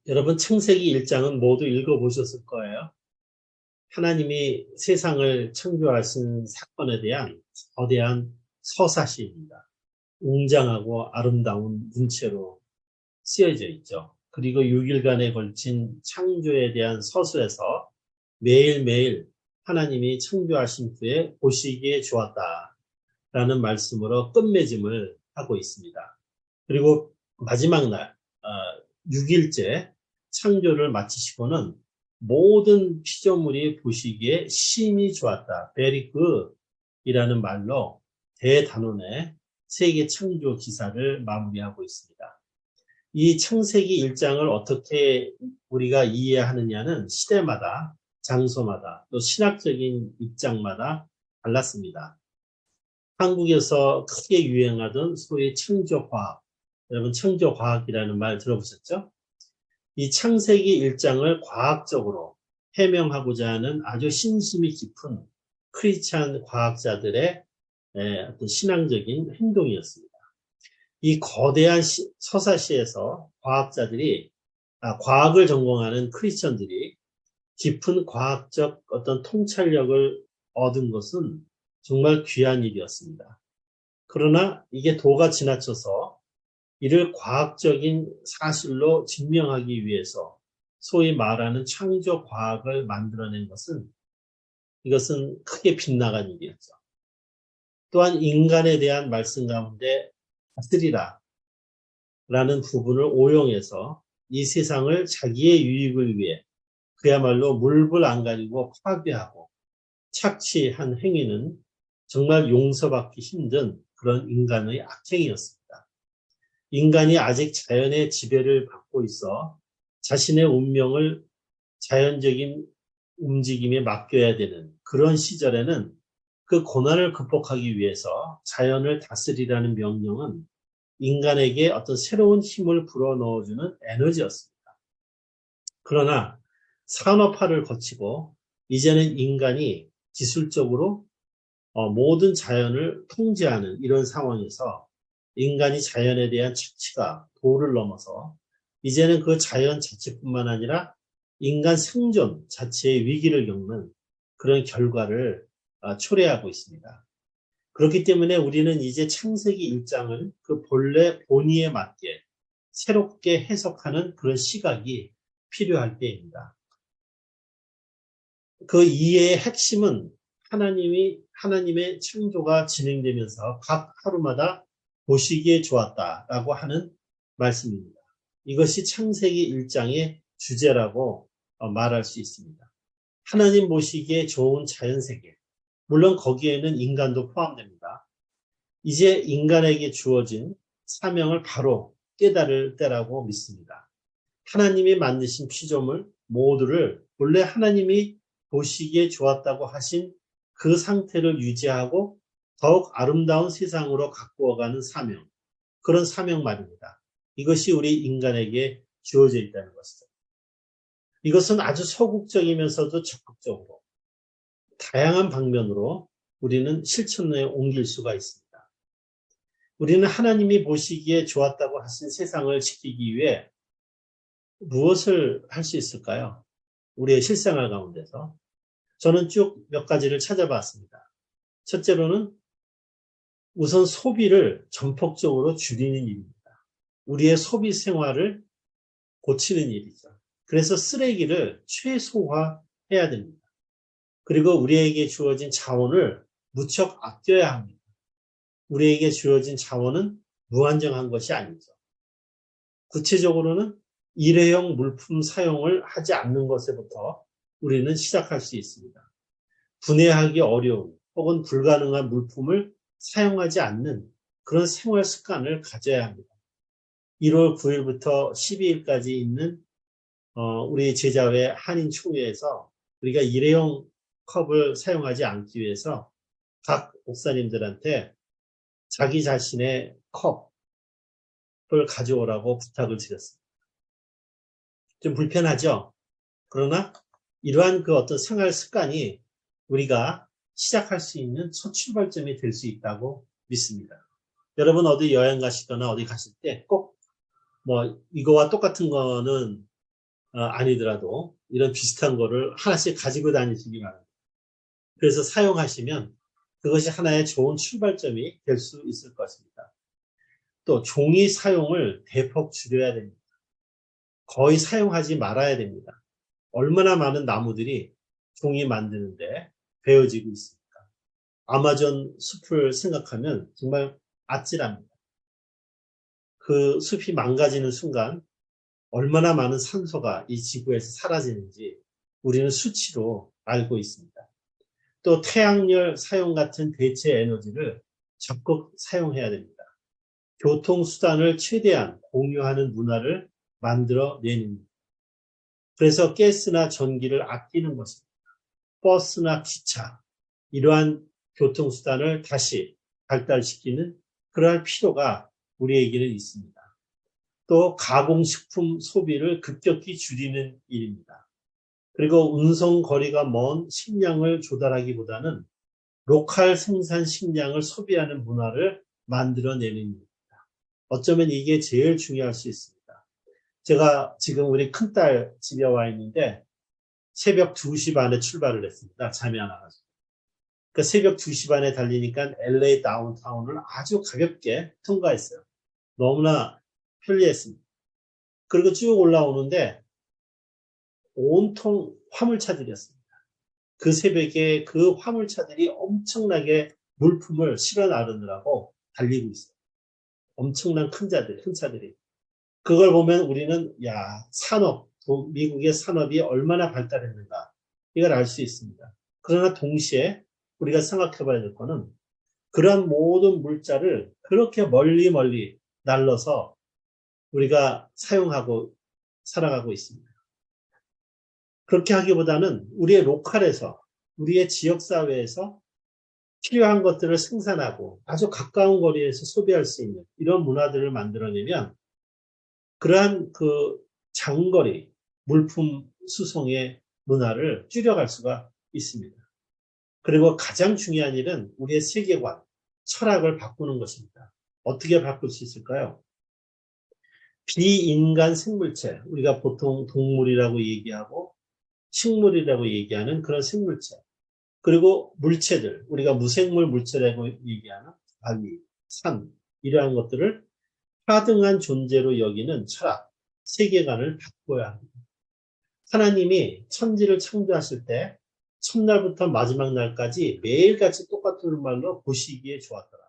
여러분 창세기 1장은 모두 읽어보셨을 거예요. 하나님이 세상을 창조하신 사건에 대한 거대한 서사시입니다. 웅장하고 아름다운 문체로 쓰여져 있죠. 그리고 6일간에 걸친 창조에 대한 서술에서 매일매일 하나님이 창조하신 후에 보시기에 좋았다라는 말씀으로 끝맺음을 하고 있습니다. 그리고 마지막 날 6일째 창조를 마치시고는 모든 피조물이 보시기에 심히 좋았다. very good 이라는 말로 대단원의 세계 창조 기사를 마무리하고 있습니다. 이 창세기 1장을 어떻게 우리가 이해하느냐는 시대마다, 장소마다, 또 신학적인 입장마다 달랐습니다. 한국에서 크게 유행하던 소위 창조과학, 여러분 창조과학이라는 말 들어보셨죠? 이 창세기 1장을 과학적으로 해명하고자 하는 아주 신심이 깊은 크리스찬 과학자들의 어떤 신앙적인 행동이었습니다. 이 거대한 서사시에서 과학을 전공하는 크리스천들이 깊은 과학적 어떤 통찰력을 얻은 것은 정말 귀한 일이었습니다. 그러나 이게 도가 지나쳐서 이를 과학적인 사실로 증명하기 위해서 소위 말하는 창조 과학을 만들어낸 이것은 크게 빗나간 일이었죠. 또한 인간에 대한 말씀 가운데 다스리라 라는 부분을 오용해서 이 세상을 자기의 유익을 위해 그야말로 물불 안 가리고 파괴하고 착취한 행위는 정말 용서받기 힘든 그런 인간의 악행이었습니다. 인간이 아직 자연의 지배를 받고 있어 자신의 운명을 자연적인 움직임에 맡겨야 되는 그런 시절에는 그 고난을 극복하기 위해서 자연을 다스리라는 명령은 인간에게 어떤 새로운 힘을 불어넣어주는 에너지였습니다. 그러나 산업화를 거치고 이제는 인간이 기술적으로 모든 자연을 통제하는 이런 상황에서 인간이 자연에 대한 착취가 도를 넘어서 이제는 그 자연 자체뿐만 아니라 인간 생존 자체의 위기를 겪는 그런 결과를 초래하고 있습니다. 그렇기 때문에 우리는 이제 창세기 1장을 그 본래 본의에 맞게 새롭게 해석하는 그런 시각이 필요할 때입니다. 그 이해의 핵심은 하나님의 창조가 진행되면서 각 하루마다 보시기에 좋았다라고 하는 말씀입니다. 이것이 창세기 1장의 주제라고 말할 수 있습니다. 하나님 보시기에 좋은 자연세계, 물론 거기에는 인간도 포함됩니다. 이제 인간에게 주어진 사명을 바로 깨달을 때라고 믿습니다. 하나님이 만드신 피조물 모두를 본래 하나님이 보시기에 좋았다고 하신 그 상태를 유지하고 더욱 아름다운 세상으로 가꾸어가는 사명, 그런 사명 말입니다. 이것이 우리 인간에게 주어져 있다는 것이죠. 이것은 아주 소극적이면서도 적극적으로 다양한 방면으로 우리는 실천에 옮길 수가 있습니다. 우리는 하나님이 보시기에 좋았다고 하신 세상을 지키기 위해 무엇을 할 수 있을까요? 우리의 실생활 가운데서 저는 쭉 몇 가지를 찾아봤습니다. 첫째로는 우선 소비를 전폭적으로 줄이는 일입니다. 우리의 소비 생활을 고치는 일이죠. 그래서 쓰레기를 최소화해야 됩니다. 그리고 우리에게 주어진 자원을 무척 아껴야 합니다. 우리에게 주어진 자원은 무한정한 것이 아니죠. 구체적으로는 일회용 물품 사용을 하지 않는 것에부터 우리는 시작할 수 있습니다. 분해하기 어려운 혹은 불가능한 물품을 사용하지 않는 그런 생활 습관을 가져야 합니다. 1월 9일부터 12일까지 있는 우리 제자회 한인 총회에서 우리가 일회용 컵을 사용하지 않기 위해서 각 목사님들한테 자기 자신의 컵을 가져오라고 부탁을 드렸습니다. 좀 불편하죠? 그러나 이러한 그 어떤 생활 습관이 우리가 시작할 수 있는 첫 출발점이 될 수 있다고 믿습니다. 여러분 어디 여행 가시거나 어디 가실 때 꼭 뭐 이거와 똑같은 거는 아니더라도 이런 비슷한 거를 하나씩 가지고 다니시기 바랍니다. 그래서 사용하시면 그것이 하나의 좋은 출발점이 될 수 있을 것입니다. 또 종이 사용을 대폭 줄여야 됩니다. 거의 사용하지 말아야 됩니다. 얼마나 많은 나무들이 종이 만드는데 베어지고 있습니다. 아마존 숲을 생각하면 정말 아찔합니다. 그 숲이 망가지는 순간 얼마나 많은 산소가 이 지구에서 사라지는지 우리는 수치로 알고 있습니다. 또 태양열 사용 같은 대체 에너지를 적극 사용해야 됩니다. 교통수단을 최대한 공유하는 문화를 만들어내는 것. 그래서 가스나 전기를 아끼는 것입니다. 버스나 기차, 이러한 교통수단을 다시 발달시키는 그러한 필요가 우리에게는 있습니다. 또 가공식품 소비를 급격히 줄이는 일입니다. 그리고 운송 거리가 먼 식량을 조달하기보다는 로컬 생산 식량을 소비하는 문화를 만들어내는 일입니다. 어쩌면 이게 제일 중요할 수 있습니다. 제가 지금 우리 큰딸 집에 와 있는데 새벽 2시 반에 출발을 했습니다. 잠이 안 와가지고. 그러니까 새벽 2시 반에 달리니까 LA 다운타운을 아주 가볍게 통과했어요. 너무나 편리했습니다. 그리고 쭉 올라오는데 온통 화물차들이었습니다. 그 새벽에 그 화물차들이 엄청나게 물품을 실어 나르느라고 달리고 있어요. 엄청난 큰 차들이. 그걸 보면 우리는 산업, 미국의 산업이 얼마나 발달했는가 이걸 알 수 있습니다. 그러나 동시에 우리가 생각해 봐야 될 거는 그런 모든 물자를 그렇게 멀리 날라서 우리가 사용하고 살아가고 있습니다. 그렇게 하기보다는 우리의 로컬에서, 우리의 지역사회에서 필요한 것들을 생산하고 아주 가까운 거리에서 소비할 수 있는 이런 문화들을 만들어내면 그러한 그 장거리 물품 수송의 문화를 줄여갈 수가 있습니다. 그리고 가장 중요한 일은 우리의 세계관, 철학을 바꾸는 것입니다. 어떻게 바꿀 수 있을까요? 비인간 생물체, 우리가 보통 동물이라고 얘기하고 식물이라고 얘기하는 그런 생물체, 그리고 물체들, 우리가 무생물 물체라고 얘기하는 바위, 산, 이러한 것들을 하등한 존재로 여기는 철학, 세계관을 바꿔야 합니다. 하나님이 천지를 창조하실 때 첫날부터 마지막 날까지 매일같이 똑같은 말로 보시기에 좋았더라.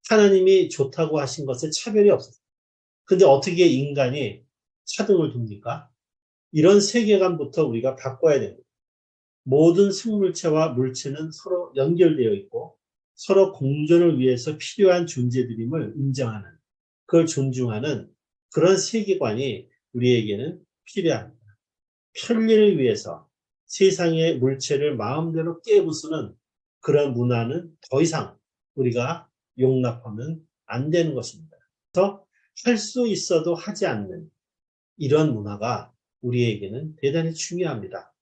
하나님이 좋다고 하신 것에 차별이 없었어요. 근데 어떻게 인간이 차등을 둡니까? 이런 세계관부터 우리가 바꿔야 됩니다. 모든 생물체와 물체는 서로 연결되어 있고 서로 공존을 위해서 필요한 존재들임을 인정하는, 그걸 존중하는 그런 세계관이 우리에게는 필요합니다. 편리를 위해서 세상의 물체를 마음대로 깨부수는 그런 문화는 더 이상 우리가 용납하면 안 되는 것입니다. 그래서 할 수 있어도 하지 않는 이런 문화가 우리에게는 대단히 중요합니다.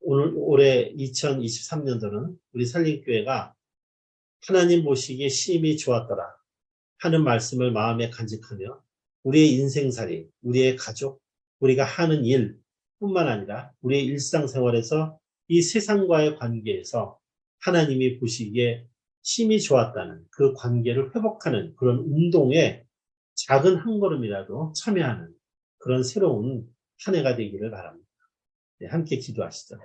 올해 2023년도는 우리 산림교회가 하나님 보시기에 심히 좋았더라 하는 말씀을 마음에 간직하며 우리의 인생살이, 우리의 가족, 우리가 하는 일 뿐만 아니라 우리의 일상생활에서 이 세상과의 관계에서 하나님이 보시기에 심히 좋았다는 그 관계를 회복하는 그런 운동에 작은 한 걸음이라도 참여하는 그런 새로운 한 해가 되기를 바랍니다. 네, 함께 기도하시죠.